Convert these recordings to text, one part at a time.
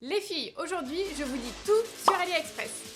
Les filles, aujourd'hui, je vous dis tout sur AliExpress.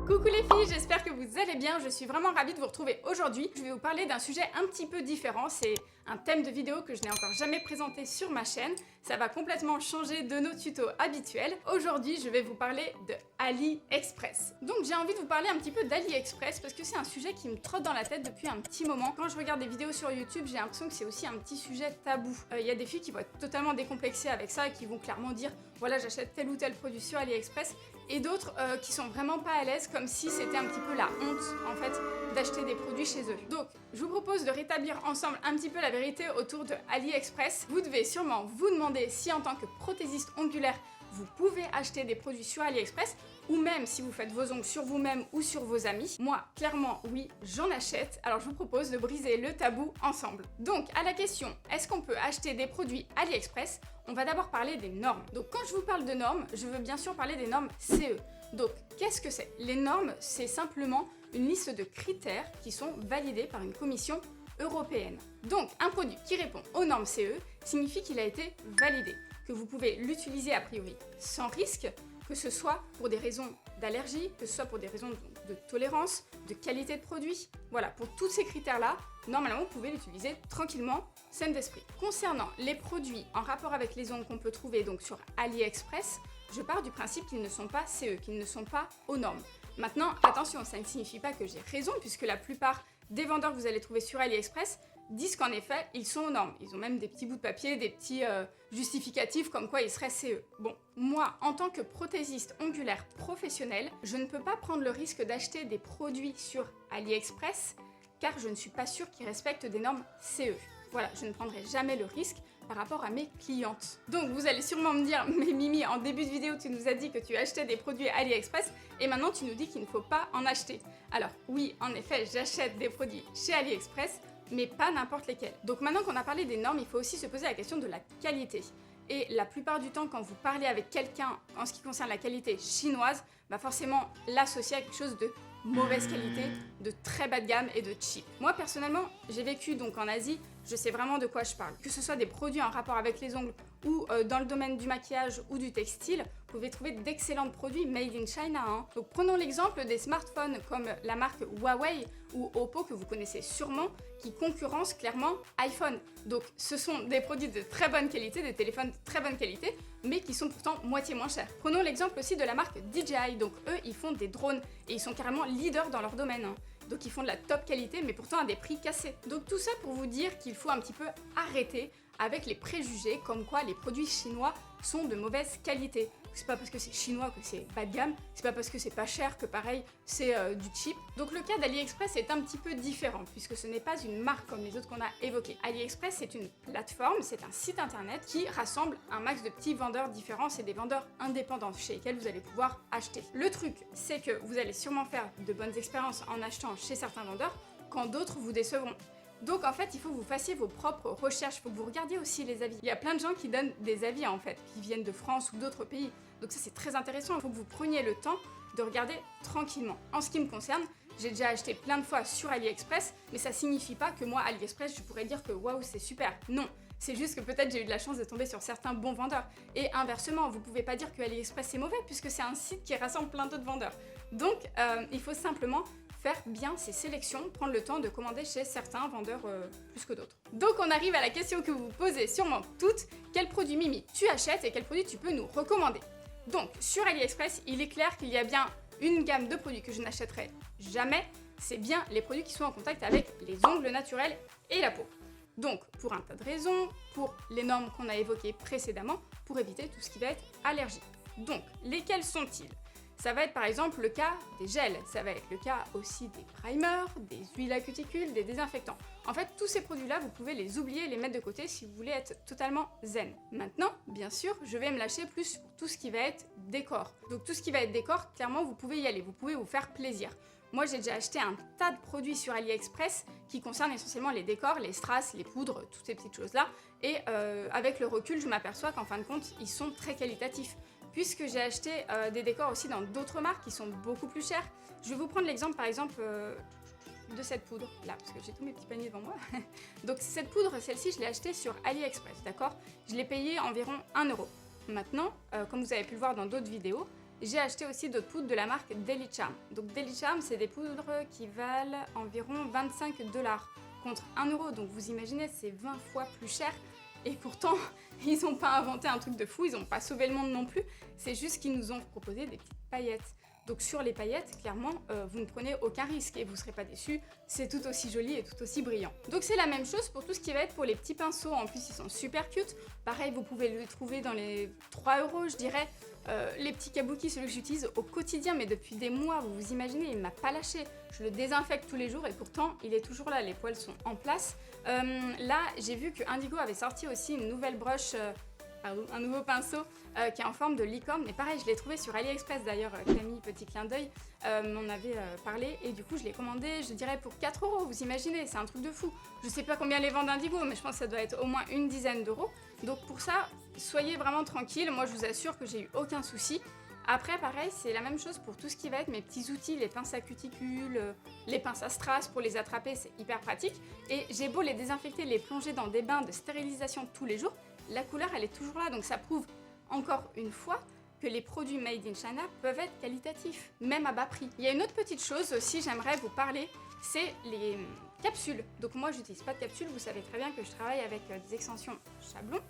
Coucou les filles, j'espère que vous allez bien, je suis vraiment ravie de vous retrouver aujourd'hui. Je vais vous parler d'un sujet un petit peu différent, c'est un thème de vidéo que je n'ai encore jamais présenté sur ma chaîne. Ça va complètement changer de nos tutos habituels. Aujourd'hui, je vais vous parler de AliExpress. Donc j'ai envie de vous parler un petit peu d'AliExpress parce que c'est un sujet qui me trotte dans la tête depuis un petit moment. Quand je regarde des vidéos sur YouTube, j'ai l'impression que c'est aussi un petit sujet tabou. Il y a des filles qui vont être totalement décomplexées avec ça et qui vont clairement dire voilà, j'achète tel ou tel produit sur AliExpress, et d'autres qui sont vraiment pas à l'aise, comme si c'était un petit peu la honte en fait d'acheter des produits chez eux. Donc je vous propose de rétablir ensemble un petit peu la vérité autour de AliExpress. Vous devez sûrement vous demander si en tant que prothésiste ongulaire vous pouvez acheter des produits sur AliExpress, ou même si vous faites vos ongles sur vous-même ou sur vos amis. Moi, clairement, oui, j'en achète. Alors je vous propose de briser le tabou ensemble. Donc à la question, est-ce qu'on peut acheter des produits AliExpress? On va d'abord parler des normes. Donc quand je vous parle de normes, je veux bien sûr parler des normes CE. Donc qu'est-ce que c'est? Les normes, c'est simplement une liste de critères qui sont validés par une commission européenne. Donc un produit qui répond aux normes CE signifie qu'il a été validé, que vous pouvez l'utiliser a priori sans risque, que ce soit pour des raisons d'allergie, que ce soit pour des raisons de tolérance, de qualité de produit. Voilà, pour tous ces critères-là, normalement, vous pouvez l'utiliser tranquillement, saine d'esprit. Concernant les produits en rapport avec les ongles qu'on peut trouver donc sur AliExpress, je pars du principe qu'ils ne sont pas CE, qu'ils ne sont pas aux normes. Maintenant, attention, ça ne signifie pas que j'ai raison, puisque la plupart des vendeurs que vous allez trouver sur AliExpress disent qu'en effet, ils sont aux normes. Ils ont même des petits bouts de papier, des petits justificatifs comme quoi ils seraient CE. Bon, moi, en tant que prothésiste ongulaire professionnel, je ne peux pas prendre le risque d'acheter des produits sur AliExpress car je ne suis pas sûre qu'ils respectent des normes CE. Voilà, je ne prendrai jamais le risque par rapport à mes clientes. Donc vous allez sûrement me dire, mais Mimi, en début de vidéo, tu nous as dit que tu achetais des produits AliExpress et maintenant tu nous dis qu'il ne faut pas en acheter. Alors oui, en effet, j'achète des produits chez AliExpress, mais pas n'importe lesquels. Donc maintenant qu'on a parlé des normes, il faut aussi se poser la question de la qualité. Et la plupart du temps, quand vous parlez avec quelqu'un en ce qui concerne la qualité chinoise, bah forcément l'associer à quelque chose de mauvaise qualité, de très bas de gamme et de cheap. Moi personnellement, j'ai vécu donc en Asie, je sais vraiment de quoi je parle. Que ce soit des produits en rapport avec les ongles ou dans le domaine du maquillage ou du textile, vous pouvez trouver d'excellents produits made in China. Donc prenons l'exemple des smartphones comme la marque Huawei ou Oppo que vous connaissez sûrement, qui concurrencent clairement iPhone. Donc ce sont des produits de très bonne qualité, des téléphones de très bonne qualité, mais qui sont pourtant moitié moins chers. Prenons l'exemple aussi de la marque DJI. Donc eux, ils font des drones et ils sont carrément leaders dans leur domaine. Donc ils font de la top qualité, mais pourtant à des prix cassés. Donc tout ça pour vous dire qu'il faut un petit peu arrêter avec les préjugés comme quoi les produits chinois sont de mauvaise qualité. C'est pas parce que c'est chinois que c'est bas de gamme, c'est pas parce que c'est pas cher que pareil c'est du cheap. Donc le cas d'AliExpress est un petit peu différent puisque ce n'est pas une marque comme les autres qu'on a évoquées. AliExpress c'est une plateforme, c'est un site internet qui rassemble un max de petits vendeurs différents, c'est des vendeurs indépendants chez lesquels vous allez pouvoir acheter. Le truc c'est que vous allez sûrement faire de bonnes expériences en achetant chez certains vendeurs quand d'autres vous décevront. Donc en fait, il faut que vous fassiez vos propres recherches, il faut que vous regardiez aussi les avis. Il y a plein de gens qui donnent des avis en fait, qui viennent de France ou d'autres pays. Donc ça c'est très intéressant, il faut que vous preniez le temps de regarder tranquillement. En ce qui me concerne, j'ai déjà acheté plein de fois sur AliExpress, mais ça signifie pas que moi, AliExpress, je pourrais dire que waouh, c'est super. Non, c'est juste que peut-être j'ai eu de la chance de tomber sur certains bons vendeurs. Et inversement, vous pouvez pas dire que AliExpress c'est mauvais puisque c'est un site qui rassemble plein d'autres vendeurs. Donc il faut simplement faire bien ses sélections, prendre le temps de commander chez certains vendeurs plus que d'autres. Donc on arrive à la question que vous vous posez sûrement toutes, quel produit Mimi tu achètes et quel produit tu peux nous recommander? Donc sur AliExpress, il est clair qu'il y a bien une gamme de produits que je n'achèterai jamais, c'est bien les produits qui sont en contact avec les ongles naturels et la peau. Donc pour un tas de raisons, pour les normes qu'on a évoquées précédemment, pour éviter tout ce qui va être allergie. Donc lesquels sont-ils? Ça va être par exemple le cas des gels, ça va être le cas aussi des primers, des huiles à cuticule, des désinfectants. En fait, tous ces produits-là, vous pouvez les oublier et les mettre de côté si vous voulez être totalement zen. Maintenant, bien sûr, je vais me lâcher plus pour tout ce qui va être décor. Donc tout ce qui va être décor, clairement, vous pouvez y aller, vous pouvez vous faire plaisir. Moi, j'ai déjà acheté un tas de produits sur AliExpress qui concernent essentiellement les décors, les strass, les poudres, toutes ces petites choses-là. Et avec le recul, je m'aperçois qu'en fin de compte, ils sont très qualitatifs. Puisque j'ai acheté des décors aussi dans d'autres marques qui sont beaucoup plus chères. Je vais vous prendre l'exemple par exemple de cette poudre, là, parce que j'ai tous mes petits paniers devant moi. Donc cette poudre, celle-ci, je l'ai achetée sur AliExpress, d'accord? Je l'ai payée environ 1 euro. Maintenant, comme vous avez pu le voir dans d'autres vidéos, j'ai acheté aussi d'autres poudres de la marque Daily Charm. Donc Daily Charm, c'est des poudres qui valent environ 25 $ contre 1 euro. Donc vous imaginez, c'est 20 fois plus cher. Et pourtant, ils n'ont pas inventé un truc de fou, ils n'ont pas sauvé le monde non plus. C'est juste qu'ils nous ont proposé des petites paillettes. Donc sur les paillettes, clairement, vous ne prenez aucun risque et vous ne serez pas déçus. C'est tout aussi joli et tout aussi brillant. Donc c'est la même chose pour tout ce qui va être pour les petits pinceaux. En plus, ils sont super cute. Pareil, vous pouvez le trouver dans les 3 euros, je dirais. Les petits kabuki, celui que j'utilise au quotidien, mais depuis des mois, vous vous imaginez, il ne m'a pas lâché. Je le désinfecte tous les jours et pourtant, il est toujours là. Les poils sont en place. Là, j'ai vu que Indigo avait sorti aussi une nouvelle broche... un nouveau pinceau qui est en forme de licorne, mais pareil, je l'ai trouvé sur AliExpress d'ailleurs, Camille, petit clin d'œil, m'en avait parlé et du coup je l'ai commandé, je dirais pour 4 euros, vous imaginez, c'est un truc de fou. Je sais pas combien les vendent Indigo, mais je pense que ça doit être au moins une dizaine d'euros. Donc pour ça, soyez vraiment tranquille, moi je vous assure que j'ai eu aucun souci. Après, pareil, c'est la même chose pour tout ce qui va être mes petits outils, les pinces à cuticules, les pinces à strass pour les attraper, c'est hyper pratique. Et j'ai beau les désinfecter, les plonger dans des bains de stérilisation tous les jours, la couleur elle est toujours là, donc ça prouve encore une fois que les produits made in China peuvent être qualitatifs, même à bas prix. Il y a une autre petite chose aussi, j'aimerais vous parler, c'est les capsules. Donc moi j'utilise pas de capsules, vous savez très bien que je travaille avec des extensions Chablon.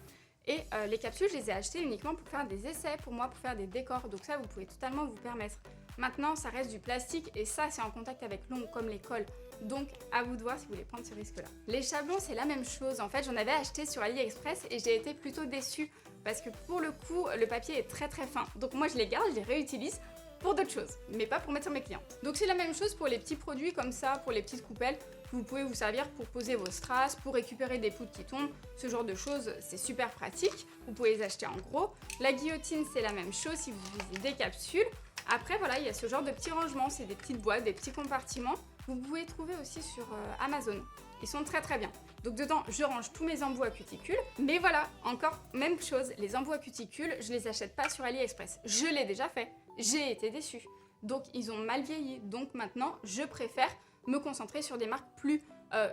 Et les capsules, je les ai achetées uniquement pour faire des essais, pour moi, pour faire des décors. Donc ça, vous pouvez totalement vous permettre. Maintenant, ça reste du plastique et ça, c'est en contact avec l'ombre comme les cols. Donc, à vous de voir si vous voulez prendre ce risque-là. Les chablons, c'est la même chose. En fait, j'en avais acheté sur AliExpress et j'ai été plutôt déçue parce que pour le coup, le papier est très très fin. Donc moi, je les garde, je les réutilise pour d'autres choses, mais pas pour mettre sur mes clientes. Donc c'est la même chose pour les petits produits comme ça, pour les petites coupelles. Vous pouvez vous servir pour poser vos strass, pour récupérer des poudres qui tombent, ce genre de choses, c'est super pratique. Vous pouvez les acheter en gros. La guillotine, c'est la même chose si vous utilisez des capsules. Après, voilà, il y a ce genre de petits rangements, c'est des petites boîtes, des petits compartiments. Vous pouvez trouver aussi sur Amazon. Ils sont très très bien. Donc dedans, je range tous mes embouts à cuticules. Mais voilà, encore même chose, les embouts à cuticules, je les achète pas sur AliExpress. Je l'ai déjà fait, j'ai été déçue. Donc ils ont mal vieilli. Donc maintenant, je préfère me concentrer sur des marques plus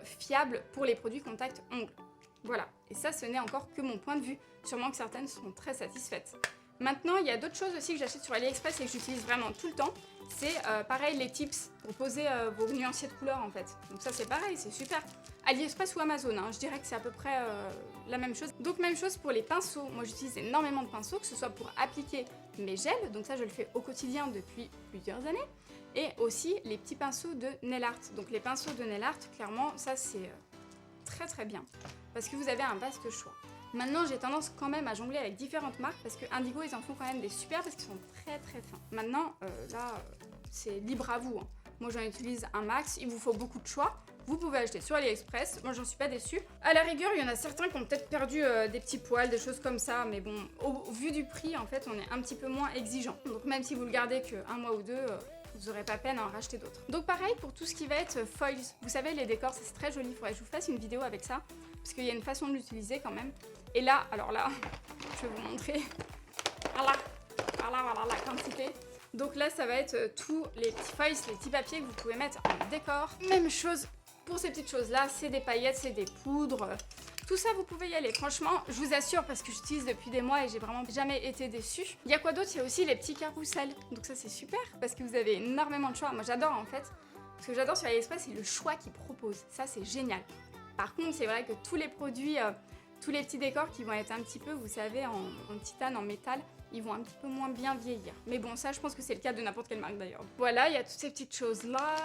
fiables pour les produits contact ongles. Voilà, et ça ce n'est encore que mon point de vue, sûrement que certaines seront très satisfaites. Maintenant, il y a d'autres choses aussi que j'achète sur AliExpress et que j'utilise vraiment tout le temps. C'est pareil les tips pour poser vos nuanciers de couleurs en fait. Donc ça c'est pareil, c'est super. AliExpress ou Amazon, hein, je dirais que c'est à peu près la même chose. Donc même chose pour les pinceaux, moi j'utilise énormément de pinceaux, que ce soit pour appliquer mes gels, donc ça je le fais au quotidien depuis plusieurs années. Et aussi les petits pinceaux de nail art. Donc les pinceaux de nail art, clairement, ça c'est très très bien. Parce que vous avez un vaste choix. Maintenant, j'ai tendance quand même à jongler avec différentes marques parce que Indigo, ils en font quand même des super parce qu'ils sont très très fins. Maintenant, c'est libre à vous. Hein. Moi, j'en utilise un max. Il vous faut beaucoup de choix. Vous pouvez acheter sur AliExpress. Moi, j'en suis pas déçue. À la rigueur, il y en a certains qui ont peut-être perdu des petits poils, des choses comme ça. Mais bon, au vu du prix, en fait, on est un petit peu moins exigeant. Donc, même si vous le gardez qu'un mois ou deux, vous n'aurez pas peine à en racheter d'autres. Donc, pareil pour tout ce qui va être foils. Vous savez, les décors, c'est très joli. Il faudrait que je vous fasse une vidéo avec ça. Parce qu'il y a une façon de l'utiliser quand même. Et là, alors là, je vais vous montrer. Voilà la quantité. Donc là, ça va être tous les petits foils, les petits papiers que vous pouvez mettre en décor. Même chose pour ces petites choses-là, c'est des paillettes, c'est des poudres. Tout ça, vous pouvez y aller. Franchement, je vous assure, parce que j'utilise depuis des mois et j'ai vraiment jamais été déçue. Il y a quoi d'autre? Il y a aussi les petits carousels. Donc ça, c'est super, parce que vous avez énormément de choix. Moi, j'adore en fait. Ce que j'adore sur AliExpress, c'est le choix qu'ils proposent. Ça, c'est génial. Par contre, c'est vrai que tous les produits... tous les petits décors qui vont être un petit peu, vous savez, en titane, en métal, ils vont un petit peu moins bien vieillir. Mais bon, ça, je pense que c'est le cas de n'importe quelle marque d'ailleurs. Voilà, il y a toutes ces petites choses-là.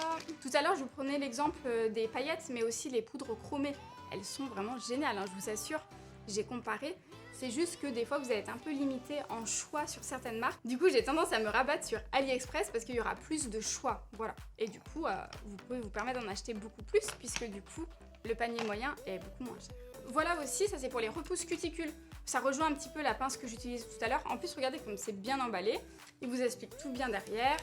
Tout à l'heure, je vous prenais l'exemple des paillettes, mais aussi les poudres chromées. Elles sont vraiment géniales, hein, je vous assure. J'ai comparé. C'est juste que des fois, vous allez être un peu limité en choix sur certaines marques. Du coup, j'ai tendance à me rabattre sur AliExpress parce qu'il y aura plus de choix. Voilà. Et du coup, vous pouvez vous permettre d'en acheter beaucoup plus puisque du coup, le panier moyen est beaucoup moins cher. Voilà aussi, ça c'est pour les repousses cuticules. Ça rejoint un petit peu la pince que j'utilise tout à l'heure. En plus, regardez comme c'est bien emballé. Il vous explique tout bien derrière.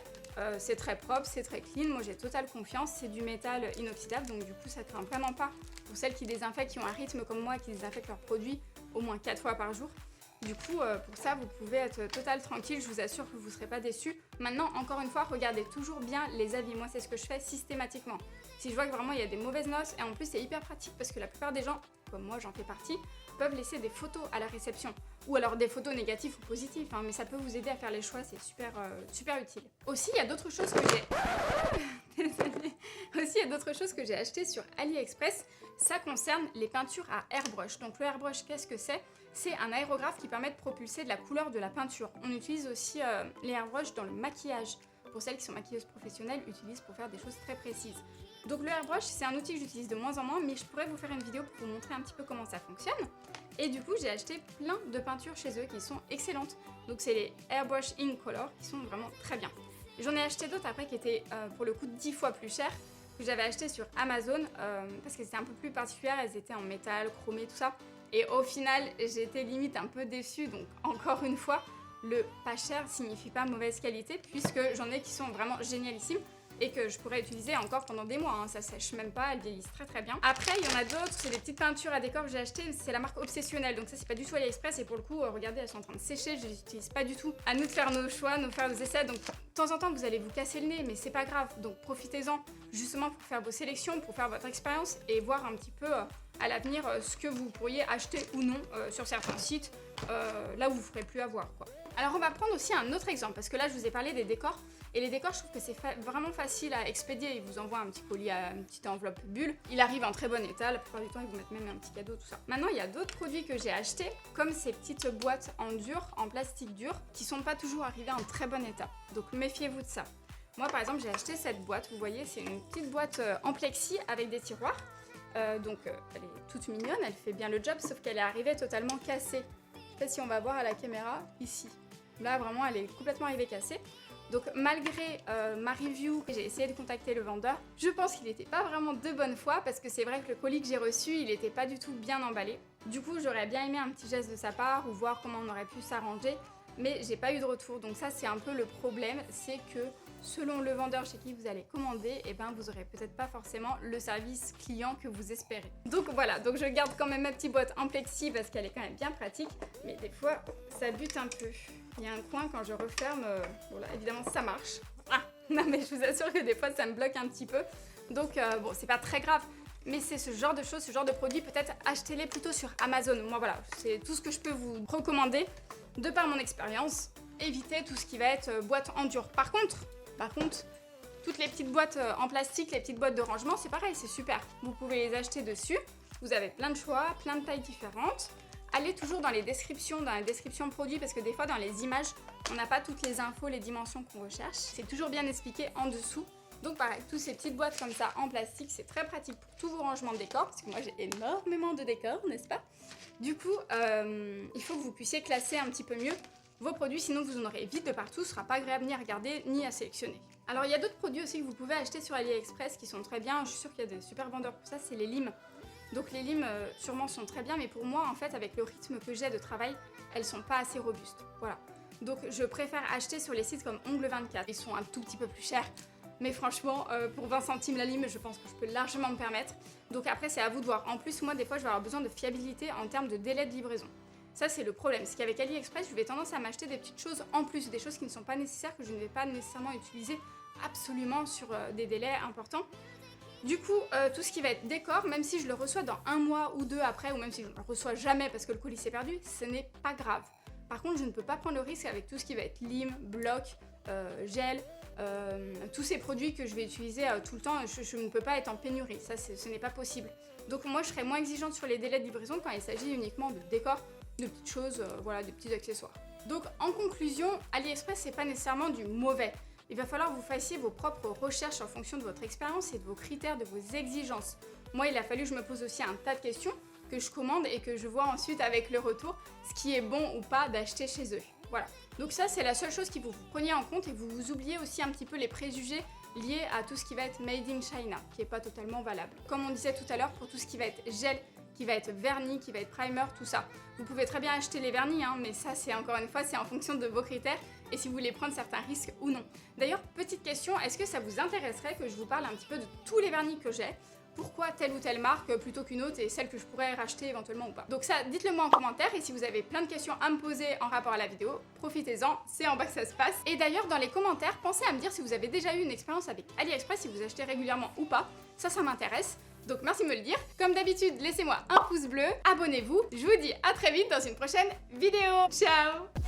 C'est très propre, c'est très clean. Moi, j'ai totale confiance. C'est du métal inoxydable, donc du coup, ça ne craint vraiment pas. Pour celles qui désinfectent, qui ont un rythme comme moi, qui désinfectent leurs produits au moins 4 fois par jour. Du coup, pour ça, vous pouvez être total tranquille. Je vous assure que vous ne serez pas déçus. Maintenant, encore une fois, regardez toujours bien les avis. Moi, c'est ce que je fais systématiquement. Si je vois que vraiment il y a des mauvaises notes, et en plus c'est hyper pratique parce que la plupart des gens, comme moi j'en fais partie, peuvent laisser des photos à la réception. Ou alors des photos négatives ou positives, hein, mais ça peut vous aider à faire les choix, c'est super utile. Aussi, il y a d'autres choses que j'ai... Aussi, il y a d'autres choses que j'ai achetées sur AliExpress. Ça concerne les peintures à airbrush. Donc le airbrush, qu'est-ce que c'est? C'est un aérographe qui permet de propulser de la couleur de la peinture. On utilise aussi les airbrushes dans le maquillage. Pour celles qui sont maquilleuses professionnelles, utilisent pour faire des choses très précises. Donc le airbrush, c'est un outil que j'utilise de moins en moins, mais je pourrais vous faire une vidéo pour vous montrer un petit peu comment ça fonctionne. Et du coup, j'ai acheté plein de peintures chez eux qui sont excellentes. Donc c'est les Airbrush Incolor qui sont vraiment très bien. J'en ai acheté d'autres après qui étaient pour le coup 10 fois plus chères, que j'avais acheté sur Amazon parce qu'elles étaient un peu plus particulières, elles étaient en métal, chromé, tout ça. Et au final, j'étais limite un peu déçue, donc encore une fois, le pas cher signifie pas mauvaise qualité, puisque j'en ai qui sont vraiment génialissimes et que je pourrais utiliser encore pendant des mois, hein. Ça sèche même pas, elles vieillissent très très bien. Après, il y en a d'autres, c'est des petites peintures à décor que j'ai achetées, c'est la marque Obsessionnelle, donc ça c'est pas du tout AliExpress, et pour le coup, regardez, elles sont en train de sécher, je les utilise pas du tout. À nous de faire nos choix, de faire nos essais, donc de temps en temps vous allez vous casser le nez, mais c'est pas grave, donc profitez-en justement pour faire vos sélections, pour faire votre expérience et voir un petit peu à l'avenir ce que vous pourriez acheter ou non sur certains sites, là où vous ne ferez plus avoir, quoi. Alors on va prendre aussi un autre exemple, parce que là je vous ai parlé des décors, et les décors je trouve que c'est vraiment facile à expédier. Ils vous envoient un petit colis à une petite enveloppe bulle, il arrive en très bon état, la plupart du temps ils vous mettent même un petit cadeau, tout ça. Maintenant il y a d'autres produits que j'ai achetés, comme ces petites boîtes en dur, en plastique dur, qui sont pas toujours arrivées en très bon état, donc méfiez-vous de ça. Moi par exemple j'ai acheté cette boîte, vous voyez c'est une petite boîte en plexi avec des tiroirs, donc elle est toute mignonne, elle fait bien le job, sauf qu'elle est arrivée totalement cassée. Je sais pas si on va voir à la caméra, ici. Là vraiment elle est complètement arrivée cassée. Donc malgré ma review, j'ai essayé de contacter le vendeur, je pense qu'il n'était pas vraiment de bonne foi, parce que c'est vrai que le colis que j'ai reçu, il n'était pas du tout bien emballé. Du coup j'aurais bien aimé un petit geste de sa part, ou voir comment on aurait pu s'arranger, mais j'ai pas eu de retour. Donc ça c'est un peu le problème, c'est que selon le vendeur chez qui vous allez commander, et ben vous aurez peut-être pas forcément le service client que vous espérez. Donc voilà, donc je garde quand même ma petite boîte en plexi parce qu'elle est quand même bien pratique, mais des fois ça bute un peu. Il y a un coin quand je referme, voilà, évidemment ça marche. Ah, non mais je vous assure que des fois ça me bloque un petit peu. Donc bon, c'est pas très grave, mais c'est ce genre de choses, ce genre de produits, peut-être achetez-les plutôt sur Amazon. Moi voilà, c'est tout ce que je peux vous recommander de par mon expérience. Évitez tout ce qui va être boîte en dur. Par contre, toutes les petites boîtes en plastique, les petites boîtes de rangement, c'est pareil, c'est super. Vous pouvez les acheter dessus, vous avez plein de choix, plein de tailles différentes. Allez toujours dans les descriptions produits, parce que des fois dans les images, on n'a pas toutes les infos, les dimensions qu'on recherche. C'est toujours bien expliqué en dessous. Donc pareil, toutes ces petites boîtes comme ça en plastique, c'est très pratique pour tous vos rangements de décor, parce que moi j'ai énormément de décors, n'est-ce pas? Du coup, il faut que vous puissiez classer un petit peu mieux vos produits, sinon vous en aurez vite de partout, ce sera pas agréable ni à regarder ni à sélectionner. Alors il y a d'autres produits aussi que vous pouvez acheter sur AliExpress qui sont très bien, je suis sûre qu'il y a des super vendeurs pour ça, c'est les limes. Donc les limes sûrement sont très bien, mais pour moi en fait avec le rythme que j'ai de travail, elles sont pas assez robustes, voilà. Donc je préfère acheter sur les sites comme Ongle24, ils sont un tout petit peu plus chers, mais franchement pour 20 centimes la lime, je pense que je peux largement me permettre. Donc après c'est à vous de voir. En plus moi des fois je vais avoir besoin de fiabilité en termes de délai de livraison. Ça c'est le problème, c'est qu'avec AliExpress je vais tendance à m'acheter des petites choses en plus, des choses qui ne sont pas nécessaires, que je ne vais pas nécessairement utiliser absolument sur des délais importants. Du coup, tout ce qui va être décor, même si je le reçois dans un mois ou deux après, ou même si je ne le reçois jamais parce que le colis s'est perdu, ce n'est pas grave. Par contre, je ne peux pas prendre le risque avec tout ce qui va être lime, bloc, gel, tous ces produits que je vais utiliser tout le temps, je ne peux pas être en pénurie, ça ce n'est pas possible. Donc moi je serai moins exigeante sur les délais de livraison quand il s'agit uniquement de décor, de petites choses, voilà, des petits accessoires. Donc en conclusion, AliExpress c'est pas nécessairement du mauvais. Il va falloir que vous fassiez vos propres recherches en fonction de votre expérience et de vos critères, de vos exigences. Moi il a fallu que je me pose aussi un tas de questions, que je commande et que je vois ensuite avec le retour ce qui est bon ou pas d'acheter chez eux. Voilà. Donc ça c'est la seule chose qu'il faut que vous preniez en compte, et vous vous oubliez aussi un petit peu les préjugés liés à tout ce qui va être made in China, qui n'est pas totalement valable. Comme on disait tout à l'heure, pour tout ce qui va être gel, qui va être vernis, qui va être primer, tout ça. Vous pouvez très bien acheter les vernis, hein, mais ça c'est encore une fois, c'est en fonction de vos critères et si vous voulez prendre certains risques ou non. D'ailleurs, petite question, est-ce que ça vous intéresserait que je vous parle un petit peu de tous les vernis que j'ai? Pourquoi telle ou telle marque plutôt qu'une autre, et celle que je pourrais racheter éventuellement ou pas? Donc ça, dites-le moi en commentaire, et si vous avez plein de questions à me poser en rapport à la vidéo, profitez-en, c'est en bas que ça se passe. Et d'ailleurs, dans les commentaires, pensez à me dire si vous avez déjà eu une expérience avec AliExpress, si vous achetez régulièrement ou pas. ça m'intéresse. Donc merci de me le dire. Comme d'habitude, laissez-moi un pouce bleu, abonnez-vous. Je vous dis à très vite dans une prochaine vidéo. Ciao!